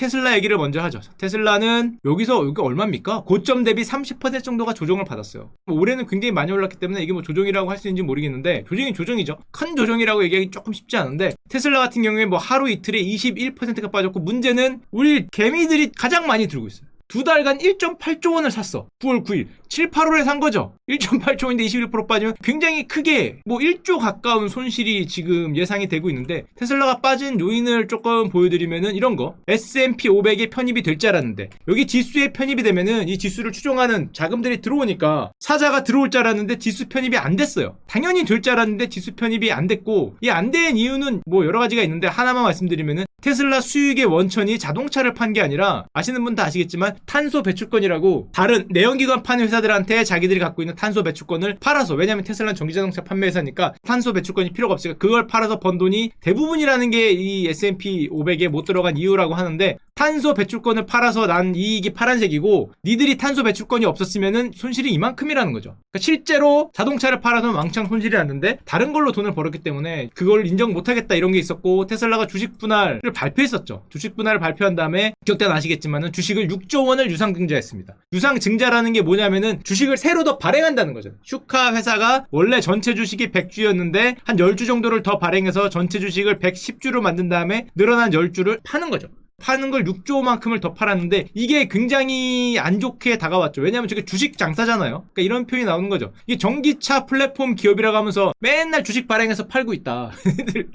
테슬라 얘기를 먼저 하죠. 테슬라는 여기 얼마입니까? 고점 대비 30% 정도가 조정을 받았어요. 올해는 굉장히 많이 올랐기 때문에 이게 뭐 조정이라고 할 수 있는지 모르겠는데 조정이 조정이죠. 큰 조정이라고 얘기하기 조금 쉽지 않은데 테슬라 같은 경우에 뭐 하루 이틀에 21%가 빠졌고 문제는 우리 개미들이 가장 많이 들고 있어요. 2달간 1.8조 원을 샀어. 9월 9일. 7, 8월에 산 거죠. 1.8조 원인데 21% 빠지면 굉장히 크게 뭐 1조 가까운 손실이 지금 예상이 되고 있는데 테슬라가 빠진 요인을 조금 보여드리면은 이런 거. S&P 500에 편입이 될 줄 알았는데 여기 지수에 편입이 되면은 이 지수를 추종하는 자금들이 들어오니까 사자가 들어올 줄 알았는데 지수 편입이 안 됐어요. 당연히 될 줄 알았는데 지수 편입이 안 됐고 이 안 된 이유는 뭐 여러 가지가 있는데 하나만 말씀드리면은 테슬라 수익의 원천이 자동차를 판 게 아니라 아시는 분 다 아시겠지만 탄소 배출권이라고 다른 내연기관 파는 회사들한테 자기들이 갖고 있는 탄소 배출권을 팔아서 왜냐하면 테슬라는 전기자동차 판매 회사니까 탄소 배출권이 필요가 없으니까 그걸 팔아서 번 돈이 대부분이라는 게 이 S&P 500에 못 들어간 이유라고 하는데 탄소 배출권을 팔아서 난 이익이 파란색이고 니들이 탄소 배출권이 없었으면은 손실이 이만큼이라는 거죠. 그러니까 실제로 자동차를 팔아서 왕창 손실이 났는데 다른 걸로 돈을 벌었기 때문에 그걸 인정 못하겠다 이런 게 있었고 테슬라가 주식 분할을 발표했었죠. 주식 분할을 발표한 다음에 기억대는 아시겠지만은 주식을 6조 원을 유상증자했습니다. 유상증자라는 게 뭐냐면은 주식을 새로 더 발행한다는 거죠. 슈카 회사가 원래 전체 주식이 100주였는데 한 10주 정도를 더 발행해서 전체 주식을 110주로 만든 다음에 늘어난 10주를 파는 거죠. 파는 걸 6조만큼을 더 팔았는데 이게 굉장히 안 좋게 다가왔죠. 왜냐하면 저게 주식 장사잖아요. 그러니까 이런 표현이 나오는 거죠. 이게 전기차 플랫폼 기업이라고 하면서 맨날 주식 발행해서 팔고 있다.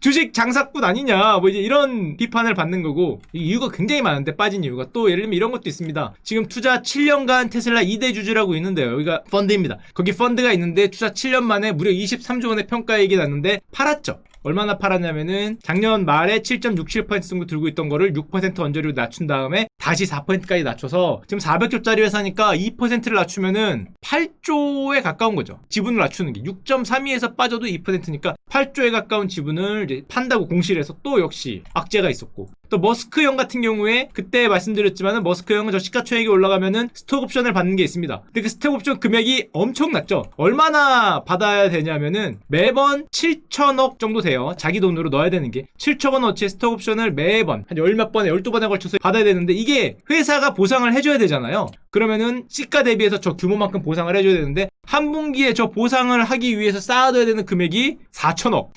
주식 장사꾼 아니냐 뭐 이제 이런 비판을 받는 거고 이유가 굉장히 많은데 빠진 이유가 또 예를 들면 이런 것도 있습니다. 지금 투자 7년간 테슬라 2대 주주라고 있는데요. 여기가 펀드입니다. 거기 펀드가 있는데 투자 7년 만에 무려 23조 원의 평가액이 났는데 팔았죠. 얼마나 팔았냐면은 작년 말에 7.67% 정도 들고 있던 거를 6% 언저리로 낮춘 다음에 다시 4%까지 낮춰서 지금 400조짜리 회사니까 2%를 낮추면은 8조에 가까운 거죠. 지분을 낮추는 게 6.32에서 빠져도 2%니까 8조에 가까운 지분을 이제 판다고 공시를 해서 또 역시 악재가 있었고 또 머스크 형 같은 경우에 그때 말씀드렸지만은 머스크 형은 저 시가총액이 올라가면은 스톡 옵션을 받는 게 있습니다. 근데 그 스톡 옵션 금액이 엄청 낮죠. 얼마나 받아야 되냐면은 매번 7천억 정도 돼요. 자기 돈으로 넣어야 되는 게 7천억 원어치 스톡 옵션을 매번 한 10몇 번에 12번에 걸쳐서 받아야 되는데 이게 회사가 보상을 해줘야 되잖아요. 그러면은 시가 대비해서 저 규모만큼 보상을 해줘야 되는데 한 분기에 저 보상을 하기 위해서 쌓아둬야 되는 금액이 4천억.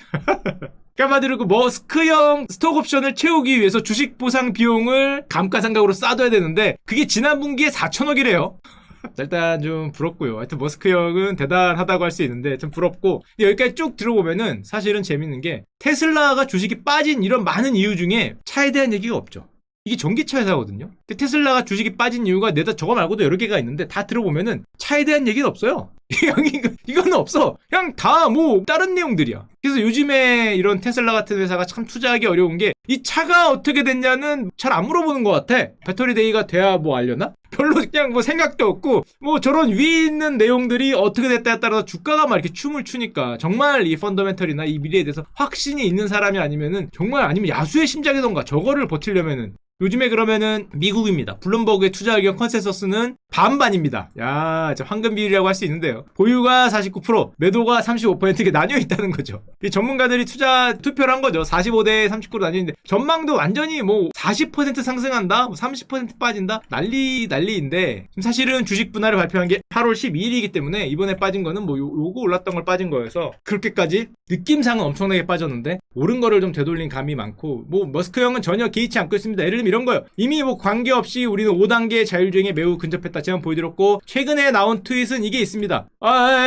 한마디로 그 머스크형 스톡 옵션을 채우기 위해서 주식 보상 비용을 감가상각으로 쌓아둬야 되는데 그게 지난 분기에 4천억이래요. 일단 좀 부럽고요. 하여튼 머스크 형은 대단하다고 할 수 있는데 좀 부럽고 여기까지 쭉 들어보면은 사실은 재밌는 게 테슬라가 주식이 빠진 이런 많은 이유 중에 차에 대한 얘기가 없죠. 이게 전기차 회사거든요. 근데 테슬라가 주식이 빠진 이유가 내다 저거 말고도 여러 개가 있는데 다 들어보면은 차에 대한 얘기는 없어요. 이건 없어. 그냥 다 뭐 다른 내용들이야. 그래서 요즘에 이런 테슬라 같은 회사가 참 투자하기 어려운 게 이 차가 어떻게 됐냐는 잘 안 물어보는 것 같아. 배터리 데이가 돼야 뭐 알려나? 별로 그냥 뭐 생각도 없고 뭐 저런 위에 있는 내용들이 어떻게 됐다에 따라서 주가가 막 이렇게 춤을 추니까 정말 이 펀더멘털이나 이 미래에 대해서 확신이 있는 사람이 아니면은 정말 아니면 야수의 심장이던가 저거를 버티려면은 요즘에 그러면은 미국입니다. 블룸버그의 투자 의견 컨센서스는 반반입니다. 야, 황금 비율이라고 할 수 있는데요. 보유가 49%, 매도가 35% 이렇게 나뉘어 있다는 거죠. 이 전문가들이 투자 투표를 한 거죠. 45대 39로 나뉘는데 전망도 완전히 뭐 40% 상승한다, 뭐 30% 빠진다, 난리인데 지금 사실은 주식 분할을 발표한 게 8월 12일이기 때문에 이번에 빠진 거는 뭐 요거 올랐던 걸 빠진 거여서 그렇게까지 느낌상은 엄청나게 빠졌는데 오른 거를 좀 되돌린 감이 많고 뭐 머스크 형은 전혀 개의치 않고 있습니다. 예를 들면 이런 거요. 이미 뭐 관계없이 우리는 5단계 자율주행에 매우 근접했다. 제가 보여드렸고 최근에 나온 트윗은 이게 있습니다.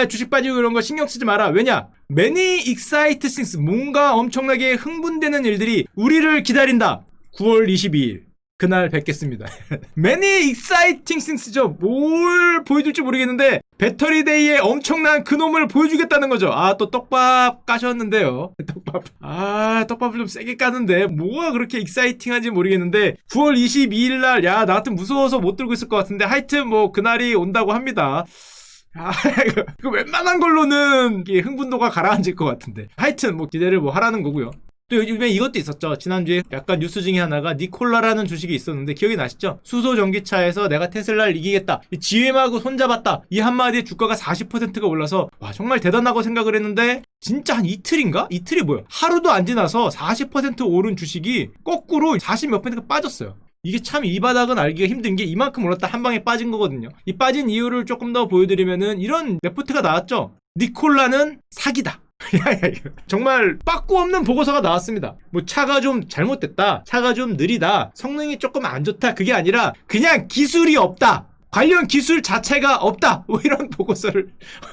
주식 빠지고 이런 거 신경 쓰지 마라. 왜냐? Many exciting things. 뭔가 엄청나게 흥분되는 일들이 우리를 기다린다. 9월 22일. 그날 뵙겠습니다. Many exciting things죠. 뭘 보여줄지 모르겠는데 배터리 데이에 엄청난 그놈을 보여주겠다는 거죠. 또 떡밥 까셨는데요. 떡밥을 좀 세게 까는데 뭐가 그렇게 익사이팅한지 모르겠는데 9월 22일 날 나 같은 무서워서 못 들고 있을 것 같은데 하여튼 뭐 그날이 온다고 합니다. 이거 웬만한 걸로는 흥분도가 가라앉을 것 같은데 하여튼 뭐 기대를 뭐 하라는 거고요. 또 요즘에 이것도 있었죠. 지난주에 약간 뉴스 중에 하나가 니콜라라는 주식이 있었는데 기억이 나시죠? 수소 전기차에서 내가 테슬라를 이기겠다. GM하고 손잡았다. 이 한마디에 주가가 40%가 올라서 와 정말 대단하고 생각을 했는데 진짜 한 이틀인가? 이틀이 뭐야? 하루도 안 지나서 40% 오른 주식이 거꾸로 40몇 %가 빠졌어요. 이게 참 이 바닥은 알기가 힘든 게 이만큼 올랐다 한 방에 빠진 거거든요. 이 빠진 이유를 조금 더 보여드리면은 이런 레포트가 나왔죠. 니콜라는 사기다. 정말 빠꾸 없는 보고서가 나왔습니다. 뭐 차가 좀 잘못됐다, 차가 좀 느리다, 성능이 조금 안 좋다, 그게 아니라 그냥 기술이 없다, 관련 기술 자체가 없다, 뭐 이런 보고서를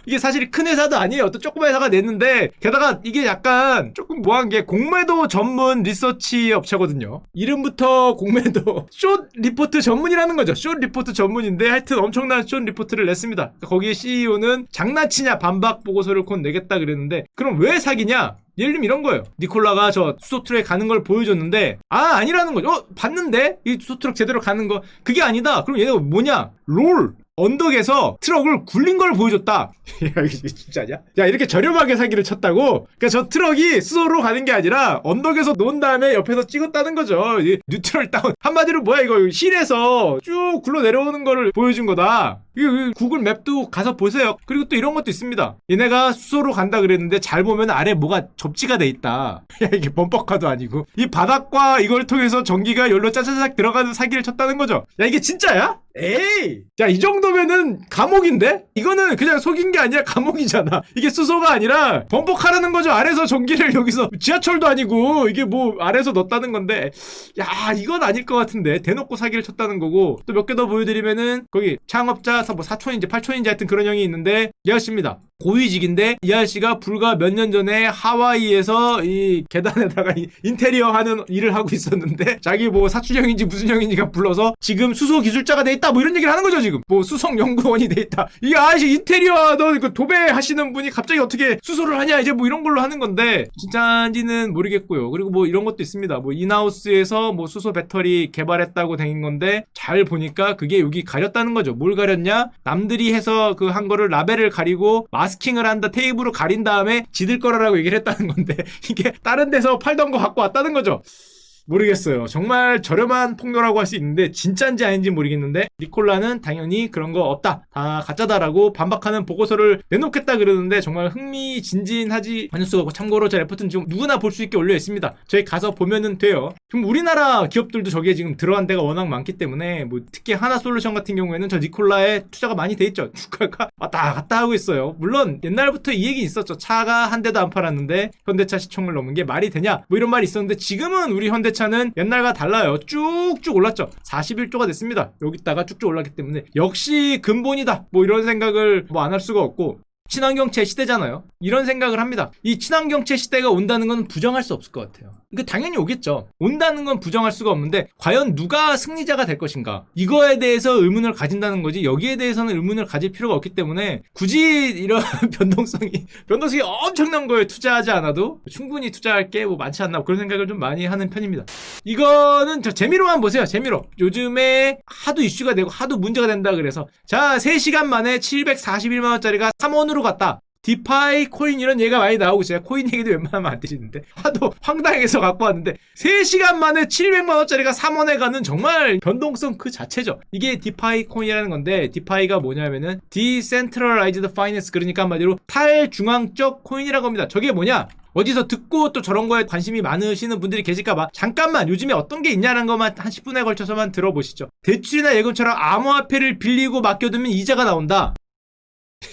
이게 사실 큰 회사도 아니에요. 어떤 조그만 회사가 냈는데, 게다가 이게 약간 조금 뭐한 게 공매도 전문 리서치 업체거든요. 이름부터 공매도 숏 리포트 전문이라는 거죠. 숏 리포트 전문인데 하여튼 엄청난 숏 리포트를 냈습니다. 거기에 CEO는 장난치냐 반박 보고서를 곧 내겠다 그랬는데, 그럼 왜 사기냐? 예를 들면 이런 거예요. 니콜라가 저 수소트럭에 가는 걸 보여줬는데 아니라는 거죠. 봤는데? 이 수소트럭 제대로 가는 거 그게 아니다. 그럼 얘네가 뭐냐? 롤! 언덕에서 트럭을 굴린 걸 보여줬다. 야, 이게 진짜냐? 야, 이렇게 저렴하게 사기를 쳤다고? 그러니까 저 트럭이 수소로 가는 게 아니라 언덕에서 놓은 다음에 옆에서 찍었다는 거죠. 뉴트럴 다운. 한마디로 뭐야 이거 힐에서 쭉 굴러 내려오는 거를 보여준 거다. 이거 구글 맵도 가서 보세요. 그리고 또 이런 것도 있습니다. 얘네가 수소로 간다 그랬는데 잘 보면 아래 뭐가 접지가 돼 있다. 야, 이게 범퍼카도 아니고 이 바닥과 이걸 통해서 전기가 열로 짜자작 들어가는 사기를 쳤다는 거죠. 야, 이게 진짜야? 에이! 야, 이 정도면은 감옥인데? 이거는 그냥 속인 게 아니라 감옥이잖아. 이게 수소가 아니라 범퍼카라는 거죠. 아래서 전기를 여기서 지하철도 아니고 이게 뭐 아래서 넣었다는 건데, 야, 이건 아닐 것 같은데 대놓고 사기를 쳤다는 거고. 또 몇 개 더 보여드리면은 거기 창업자 뭐 사촌인지 팔촌인지 하여튼 그런 형이 있는데 이 아저씨입니다. 고위직인데 이 아저씨가 불과 몇 년 전에 하와이에서 이 계단에다가 인테리어 하는 일을 하고 있었는데 자기 뭐 사촌형인지 무슨 형인지가 불러서 지금 수소 기술자가 돼 있다 뭐 이런 얘기를 하는 거죠. 지금 뭐 수석 연구원이 돼 있다. 이 아저씨 인테리어 하던 그 도배 하시는 분이 갑자기 어떻게 수소를 하냐 이제 뭐 이런 걸로 하는 건데 진짜인지는 모르겠고요. 그리고 뭐 이런 것도 있습니다. 뭐 인하우스에서 뭐 수소 배터리 개발했다고 된 건데 잘 보니까 그게 여기 가렸다는 거죠. 뭘 가렸냐? 남들이 해서 그 한 거를 라벨을 가리고 마스킹을 한다, 테이프로 가린 다음에 지들 거라고 얘기를 했다는 건데 이게 다른 데서 팔던 거 갖고 왔다는 거죠. 모르겠어요. 정말 저렴한 폭로라고 할 수 있는데 진짜인지 아닌지 모르겠는데 니콜라는 당연히 그런 거 없다, 다 가짜다라고 반박하는 보고서를 내놓겠다 그러는데 정말 흥미진진하지 않을 수가 없고, 참고로 제 레포트는 지금 누구나 볼 수 있게 올려 있습니다. 저희 가서 보면은 돼요. 지금 우리나라 기업들도 저기에 지금 들어간 데가 워낙 많기 때문에 뭐 특히 하나솔루션 같은 경우에는 저 니콜라에 투자가 많이 돼 있죠. 주가가 왔다 갔다 하고 있어요. 물론 옛날부터 이 얘기 있었죠. 차가 한 대도 안 팔았는데 현대차 시총을 넘은 게 말이 되냐 뭐 이런 말이 있었는데 지금은 우리 현대차는 옛날과 달라요. 쭉쭉 올랐죠. 41조가 됐습니다. 여기다가 쭉쭉 올랐기 때문에 역시 근본이다 뭐 이런 생각을 뭐 안 할 수가 없고, 친환경차 시대잖아요. 이런 생각을 합니다. 이 친환경차 시대가 온다는 건 부정할 수 없을 것 같아요. 그러니까 당연히 오겠죠. 온다는 건 부정할 수가 없는데 과연 누가 승리자가 될 것인가? 이거에 대해서 의문을 가진다는 거지 여기에 대해서는 의문을 가질 필요가 없기 때문에 굳이 이런 변동성이 엄청난 거에 투자하지 않아도 충분히 투자할 게 뭐 많지 않나 그런 생각을 좀 많이 하는 편입니다. 이거는 저 재미로만 보세요. 재미로. 요즘에 하도 이슈가 되고 하도 문제가 된다 그래서 자 3시간 만에 741만원짜리가 3원으로 갔다. 디파이 코인 이런 얘기가 많이 나오고 있어요. 코인 얘기도 웬만하면 안 드리는데 하도 황당해서 갖고 왔는데 3시간 만에 700만원짜리가 3원에 가는 정말 변동성 그 자체죠. 이게 디파이 코인이라는 건데 디파이가 뭐냐면은 Decentralized Finance, 그러니까 한마디로 탈중앙적 코인이라고 합니다. 저게 뭐냐? 어디서 듣고 또 저런 거에 관심이 많으시는 분들이 계실까봐 잠깐만 요즘에 어떤 게 있냐는 것만 한 10분에 걸쳐서만 들어보시죠. 대출이나 예금처럼 암호화폐를 빌리고 맡겨두면 이자가 나온다.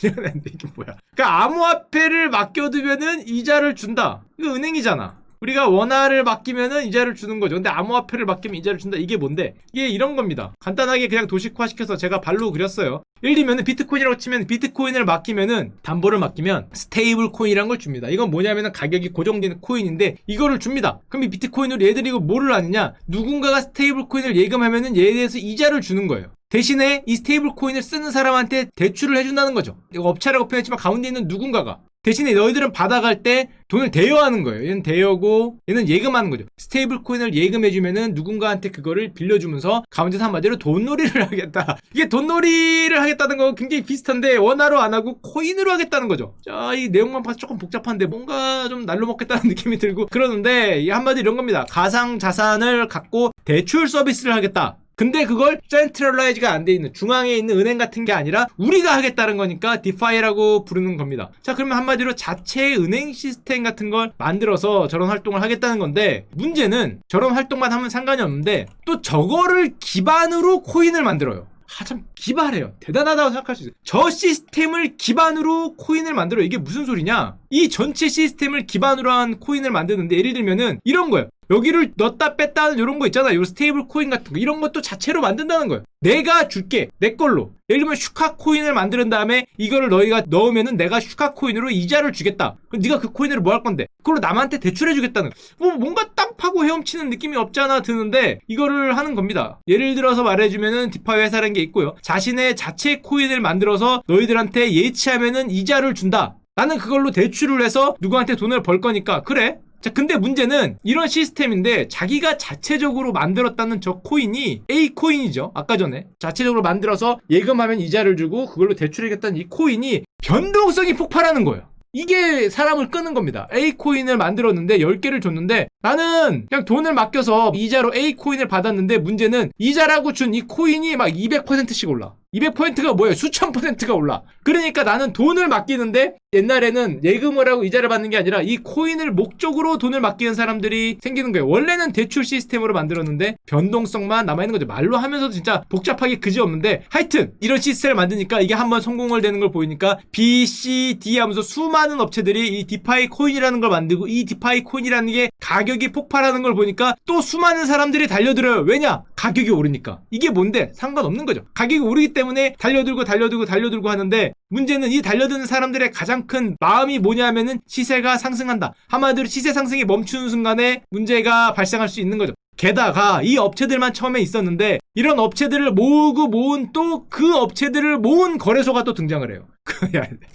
이러는데 이게 뭐야? 그러니까 암호화폐를 맡겨두면은 이자를 준다. 이거 은행이잖아. 우리가 원화를 맡기면은 이자를 주는 거죠. 근데 암호화폐를 맡기면 이자를 준다. 이게 뭔데? 이게 이런 겁니다. 간단하게 그냥 도식화시켜서 제가 발로 그렸어요. 예를 들면 비트코인이라고 치면 비트코인을 맡기면은 담보를 맡기면 스테이블 코인이라는 걸 줍니다. 이건 뭐냐면은 가격이 고정되는 코인인데 이거를 줍니다. 그럼 이 비트코인으로 얘들이 이거 뭐를 아느냐? 누군가가 스테이블 코인을 예금하면은 얘에 대해서 이자를 주는 거예요. 대신에 이 스테이블 코인을 쓰는 사람한테 대출을 해준다는 거죠. 이거 업체라고 표현했지만 가운데 있는 누군가가. 대신에 너희들은 받아갈 때 돈을 대여하는 거예요. 얘는 대여고 얘는 예금하는 거죠. 스테이블 코인을 예금해주면은 누군가한테 그거를 빌려주면서 가운데서 한마디로 돈놀이를 하겠다. 이게 돈놀이를 하겠다는 거 굉장히 비슷한데 원화로 안 하고 코인으로 하겠다는 거죠. 자, 이 내용만 봐서 조금 복잡한데 뭔가 좀 날로 먹겠다는 느낌이 들고 그러는데 이 한마디 이런 겁니다. 가상 자산을 갖고 대출 서비스를 하겠다. 근데 그걸 센트럴라이즈가 안 돼 있는 중앙에 있는 은행 같은 게 아니라 우리가 하겠다는 거니까 디파이라고 부르는 겁니다. 자, 그러면 한마디로 자체 은행 시스템 같은 걸 만들어서 저런 활동을 하겠다는 건데, 문제는 저런 활동만 하면 상관이 없는데 또 저거를 기반으로 코인을 만들어요. 참 기발해요. 대단하다고 생각할 수 있어요. 저 시스템을 기반으로 코인을 만들어요. 이게 무슨 소리냐? 이 전체 시스템을 기반으로 한 코인을 만드는데, 예를 들면은 이런 거예요. 여기를 넣었다 뺐다 하는 이런 거 있잖아. 요 스테이블 코인 같은 거. 이런 것도 자체로 만든다는 거예요. 내가 줄게. 내 걸로. 예를 들면 슈카 코인을 만드는 다음에 이거를 너희가 넣으면은 내가 슈카 코인으로 이자를 주겠다. 그럼 네가 그 코인으로 뭐 할 건데? 그걸로 남한테 대출해 주겠다는. 뭐 뭔가 땅 파고 헤엄치는 느낌이 없지 않아 드는데 이거를 하는 겁니다. 예를 들어서 말해주면은 디파이 회사라는 게 있고요. 자신의 자체 코인을 만들어서 너희들한테 예치하면은 이자를 준다. 나는 그걸로 대출을 해서 누구한테 돈을 벌 거니까 그래. 자, 근데 문제는 이런 시스템인데 자기가 자체적으로 만들었다는 저 코인이 A 코인이죠. 아까 전에 자체적으로 만들어서 예금하면 이자를 주고 그걸로 대출하겠다는 이 코인이 변동성이 폭발하는 거예요. 이게 사람을 끄는 겁니다. A 코인을 만들었는데 10개를 줬는데 나는 그냥 돈을 맡겨서 이자로 A 코인을 받았는데, 문제는 이자라고 준 이 코인이 막 200%씩 올라. 200%가 뭐예요? 수천 %가 올라. 그러니까 나는 돈을 맡기는데, 옛날에는 예금을 하고 이자를 받는 게 아니라 이 코인을 목적으로 돈을 맡기는 사람들이 생기는 거예요. 원래는 대출 시스템으로 만들었는데 변동성만 남아있는 거죠. 말로 하면서도 진짜 복잡하게 그지없는데, 하여튼 이런 시스템을 만드니까 이게 한번 성공을 되는 걸 보이니까 B, C, D 하면서 수많은 업체들이 이 디파이 코인이라는 걸 만들고, 이 디파이 코인이라는 게 가격이 폭발하는 걸 보니까 또 수많은 사람들이 달려들어요. 왜냐? 가격이 오르니까. 이게 뭔데? 상관없는 거죠. 가격이 오르기 때문에 달려들고 하는데, 문제는 이 달려드는 사람들의 가장 큰 마음이 뭐냐면은 시세가 상승한다. 한마디로 시세 상승이 멈추는 순간에 문제가 발생할 수 있는 거죠. 게다가 이 업체들만 처음에 있었는데, 이런 업체들을 모으고 모은 또 그 업체들을 모은 거래소가 또 등장을 해요.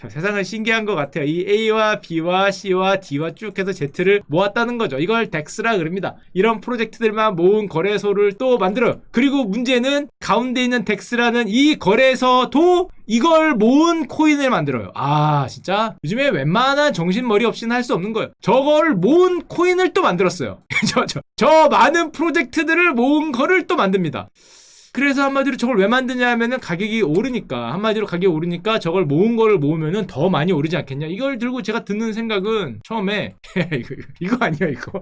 세상은 신기한 것 같아요. 이 A와 B와 C와 D와 쭉 해서 Z를 모았다는 거죠. 이걸 덱스라 그럽니다. 이런 프로젝트들만 모은 거래소를 또 만들어요. 그리고 문제는 가운데 있는 덱스라는 이 거래소도 이걸 모은 코인을 만들어요. 아, 진짜 요즘에 웬만한 정신머리 없이는 할 수 없는 거예요. 저걸 모은 코인을 또 만들었어요. 저 많은 프로젝트들을 모은 거를 또 만듭니다. 그래서 한마디로 저걸 왜 만드냐 하면은 가격이 오르니까, 한마디로 가격이 오르니까 저걸 모은 거를 모으면은 더 많이 오르지 않겠냐. 이걸 들고 제가 듣는 생각은 처음에 이거 아니야 이거.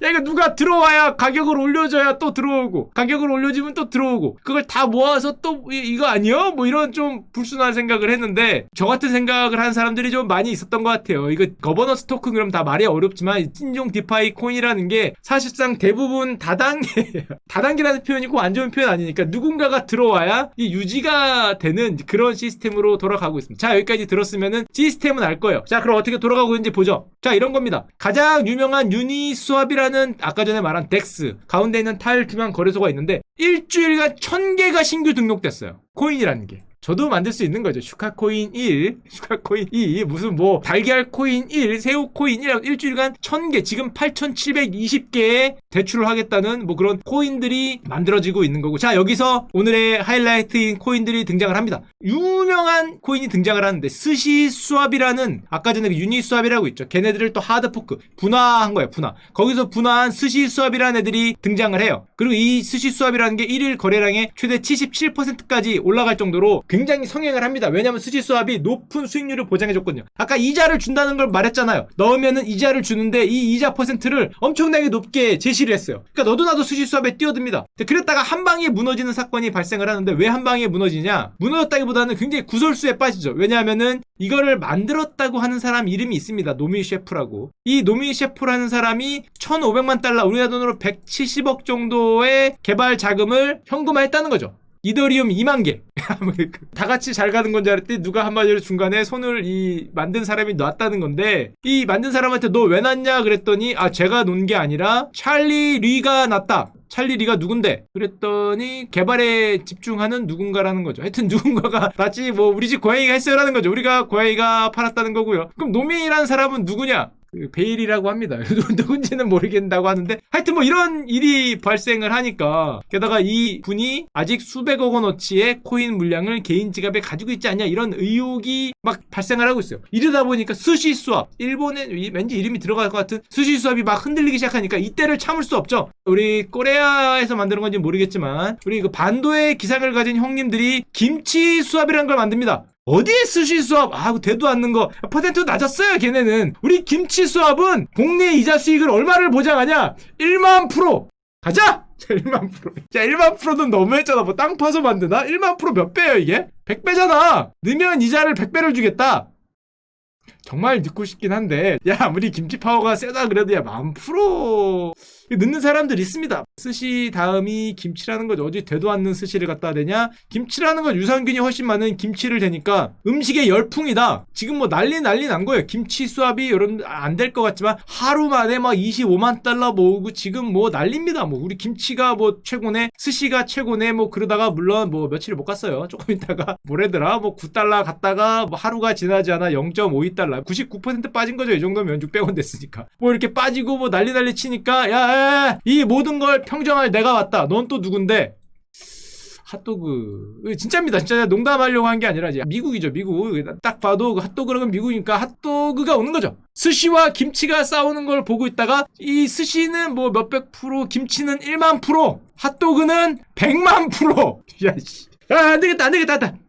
이거 누가 들어와야 가격을 올려줘야 또 들어오고, 가격을 올려주면 또 들어오고, 그걸 다 모아서 또 이거 아니야? 뭐 이런 좀 불순한 생각을 했는데, 저 같은 생각을 한 사람들이 좀 많이 있었던 것 같아요. 이거 거버넌스 토큰 그럼 다 말이 어렵지만 찐종 디파이 코인이라는 게 사실상 대부분 다단계라는 표현이고 안 좋은 표현 아니니까 누군가가 들어와야 이 유지가 되는 그런 시스템으로 돌아가고 있습니다. 자, 여기까지 들었으면은 시스템은 알 거예요. 자, 그럼 어떻게 돌아가고 있는지 보죠. 자, 이런 겁니다. 가장 유명한 유니스왑이라는 아까 전에 말한 덱스 가운데 있는 탈중앙 거래소가 있는데, 일주일간 1000개가 신규 등록됐어요. 코인이라는 게. 저도 만들 수 있는 거죠. 슈카코인 1, 슈카코인 2, 무슨 뭐 달걀 코인 1, 새우 코인 1, 일주일간 1000개, 지금 8720개의 대출을 하겠다는 뭐 그런 코인들이 만들어지고 있는 거고. 자, 여기서 오늘의 하이라이트인 코인들이 등장을 합니다. 유명한 코인이 등장을 하는데, 스시스왑이라는, 아까 전에 유니스왑이라고 있죠. 걔네들을 또 하드포크, 분화한 거예요. 거기서 분화한 스시스왑이라는 애들이 등장을 해요. 그리고 이 스시스왑이라는 게 1일 거래량의 최대 77%까지 올라갈 정도로 굉장히 성행을 합니다. 왜냐면 스시스왑이 높은 수익률을 보장해줬거든요. 아까 이자를 준다는 걸 말했잖아요. 넣으면은 이자를 주는데 이 이자 퍼센트를 엄청나게 높게 제시를 했어요. 그러니까 너도 나도 스시스왑에 뛰어듭니다. 그랬다가 한 방에 무너지는 사건이 발생을 하는데, 왜 한 방에 무너지냐? 무너졌다기보다는 굉장히 구설수에 빠지죠. 왜냐하면은 이거를 만들었다고 하는 사람 이름이 있습니다. 노미 셰프라고. 이 노미 셰프라는 사람이 $1,500만, 우리나라 돈으로 170억 정도의 개발 자금을 현금화했다는 거죠. 이더리움 2만 개. 다 같이 잘 가는 건 줄 알았더니 누가 한마디로 중간에 손을 이 만든 사람이 놨다는 건데, 이 만든 사람한테 너 왜 놨냐 그랬더니, 아, 제가 놓은 게 아니라 찰리 리가 놨다. 찰리 리가 누군데? 그랬더니 개발에 집중하는 누군가라는 거죠. 하여튼 누군가가 놨지, 뭐 우리 집 고양이가 했어요라는 거죠. 우리가 고양이가 팔았다는 거고요. 그럼 노미라는 사람은 누구냐? 베일이라고 합니다. 누군지는 모르겠다고 하는데 하여튼 뭐 이런 일이 발생을 하니까 게다가 이 분이 아직 수백억 원어치의 코인 물량을 개인 지갑에 가지고 있지 않냐 이런 의혹이 막 발생을 하고 있어요. 이러다 보니까 스시 수압, 일본에 왠지 이름이 들어갈 것 같은 스시 수압이 막 흔들리기 시작하니까 이때를 참을 수 없죠. 우리 코리아에서 만드는 건지 모르겠지만 우리 그 반도의 기상을 가진 형님들이 김치 수압이라는 걸 만듭니다. 어디에 스시 수압? 대도 않는 거. 퍼센트 낮았어요, 걔네는. 우리 김치 수압은 국내 이자 수익을 얼마를 보장하냐? 1만 프로. 가자! 자, 1만 프로. 자, 1만 프로는 너무했잖아. 뭐 땅 파서 만드나? 1만 프로 몇 배예요, 이게? 100배잖아. 넣으면 이자를 100배를 주겠다. 정말 넣고 싶긴 한데, 야, 아무리 김치 파워가 세다 그래도 야, 10,000%. 넣는 사람들 있습니다. 스시 다음이 김치라는 거죠. 어디 되도 않는 스시를 갖다 대냐? 김치라는 건 유산균이 훨씬 많은 김치를 대니까 음식의 열풍이다. 지금 뭐 난리 난 거예요. 김치 수압이 여러분 안 될 것 같지만 하루 만에 막 25만 달러 모으고 지금 뭐 난립니다. 뭐 우리 김치가 뭐 최고네, 스시가 최고네, 뭐 그러다가 물론 뭐 며칠을 못 갔어요. 조금 있다가 뭐래더라? 뭐 9달러 갔다가 뭐 하루가 지나지 않아 0.52달러. 99% 빠진 거죠. 이 정도면 600원 됐으니까. 뭐 이렇게 빠지고 뭐 난리 치니까 야, 이 모든 걸 평정할 내가 왔다. 넌 또 누군데? 핫도그. 진짜입니다. 진짜 농담하려고 한 게 아니라 미국이죠. 미국. 딱 봐도 핫도그는 미국이니까 핫도그가 오는 거죠. 스시와 김치가 싸우는 걸 보고 있다가 이 스시는 뭐 몇백 프로, 김치는 1만 프로, 핫도그는 100만 프로. 야, 씨. 야, 안 되겠다.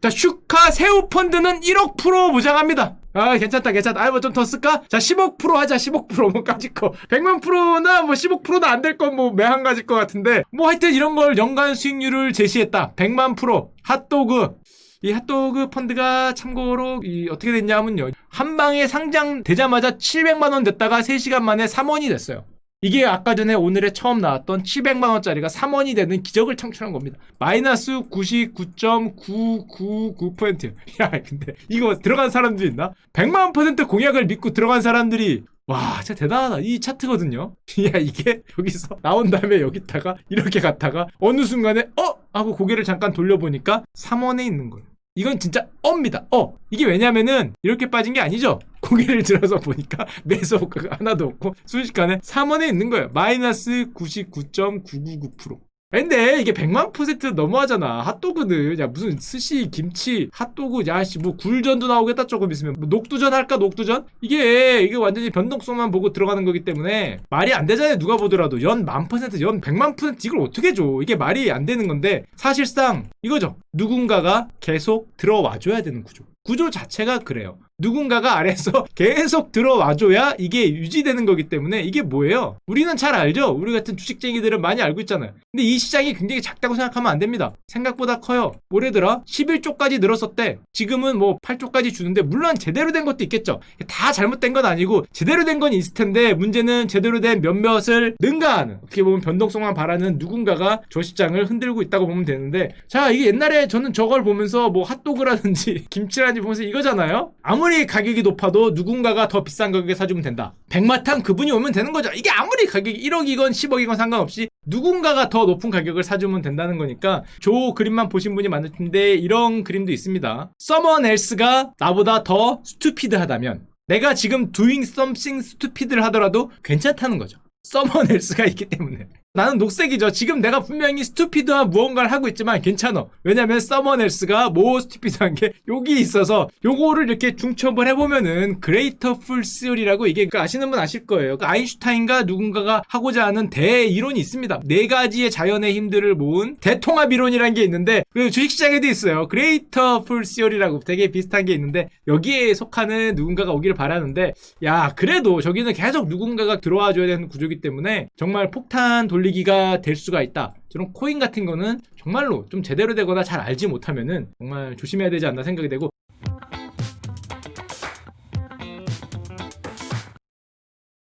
자, 슈카 새우 펀드는 1억 프로 보장합니다. 괜찮다. 뭐 좀 더 쓸까? 자, 15% 하자, 15%. 뭐 까짓 거. 100만 프로나 뭐 15%나 안 될 건 뭐 매한 가지일 것 같은데. 뭐 하여튼 이런 걸 연간 수익률을 제시했다. 100만 프로. 핫도그. 이 핫도그 펀드가 참고로 어떻게 됐냐면요. 한 방에 상장되자마자 700만원 됐다가 3시간 만에 3원이 됐어요. 이게 아까 전에 오늘에 처음 나왔던 700만원짜리가 3원이 되는 기적을 창출한 겁니다. 마이너스 99.999%. 야, 근데 이거 들어간 사람들 있나? 100만 % 공약을 믿고 들어간 사람들이 와, 진짜 대단하다. 이 차트거든요. 야, 이게 여기서 나온 다음에 여기다가 이렇게 갔다가 어느 순간에 하고 고개를 잠깐 돌려보니까 3원에 있는 거예요. 이건 진짜 입니다. 이게 왜냐면은 이렇게 빠진 게 아니죠. 고개를 들어서 보니까 매수 하나도 없고 순식간에 3원에 있는 거예요. 마이너스 99.999%. 근데 이게 100만 % 너무하잖아. 핫도그는 야 무슨 스시, 김치, 핫도그, 야씨 뭐 굴전도 나오겠다 조금 있으면. 뭐 녹두전 할까? 녹두전? 이게 완전히 변동성만 보고 들어가는 거기 때문에 말이 안 되잖아요. 누가 보더라도 연 1000%, 연 100만 % 이걸 어떻게 줘? 이게 말이 안 되는 건데 사실상 이거죠. 누군가가 계속 들어와줘야 되는 구조 자체가 그래요. 누군가가 아래에서 계속 들어와줘야 이게 유지되는 거기 때문에 이게 뭐예요? 우리는 잘 알죠? 우리 같은 주식쟁이들은 많이 알고 있잖아요. 근데 이 시장이 굉장히 작다고 생각하면 안 됩니다. 생각보다 커요. 뭐래더라? 11조까지 늘었었대. 지금은 뭐 8조까지 주는데 물론 제대로 된 것도 있겠죠. 다 잘못된 건 아니고 제대로 된 건 있을 텐데 문제는 제대로 된 몇몇을 능가하는 어떻게 보면 변동성만 바라는 누군가가 저 시장을 흔들고 있다고 보면 되는데 자 이게 옛날에 저는 저걸 보면서 뭐 핫도그라든지 김치라든지 보면서 이거잖아요. 아무리 가격이 높아도 누군가가 더 비싼 가격에 사주면 된다. 백마탄 그분이 오면 되는 거죠. 이게 아무리 가격이 1억이건 10억이건 상관없이 누군가가 더 높은 가격을 사주면 된다는 거니까 저 그림만 보신 분이 많을 텐데 이런 그림도 있습니다. Someone else가 나보다 더 스투피드하다면 내가 지금 doing something stupid를 하더라도 괜찮다는 거죠. Someone else가 있기 때문에. 나는 녹색이죠. 지금 내가 분명히 스투피드한 무언가를 하고 있지만 괜찮아. 왜냐면 someone else가 뭐 스투피드한 게 여기 있어서 요거를 이렇게 중첩을 해보면은 greater full theory라고 이게 아시는 분 아실 거예요. 아인슈타인과 누군가가 하고자 하는 대이론이 있습니다. 4가지의 자연의 힘들을 모은 대통합 이론이라는 게 있는데 그 주식시장에도 있어요. greater full theory라고 되게 비슷한 게 있는데 여기에 속하는 누군가가 오기를 바라는데 야 그래도 저기는 계속 누군가가 들어와 줘야 되는 구조이기 때문에 정말 폭탄 돌리기가 될 수가 있다. 저런 코인 같은 거는 정말로 좀 제대로 되거나 잘 알지 못하면은 정말 조심해야 되지 않나 생각이 되고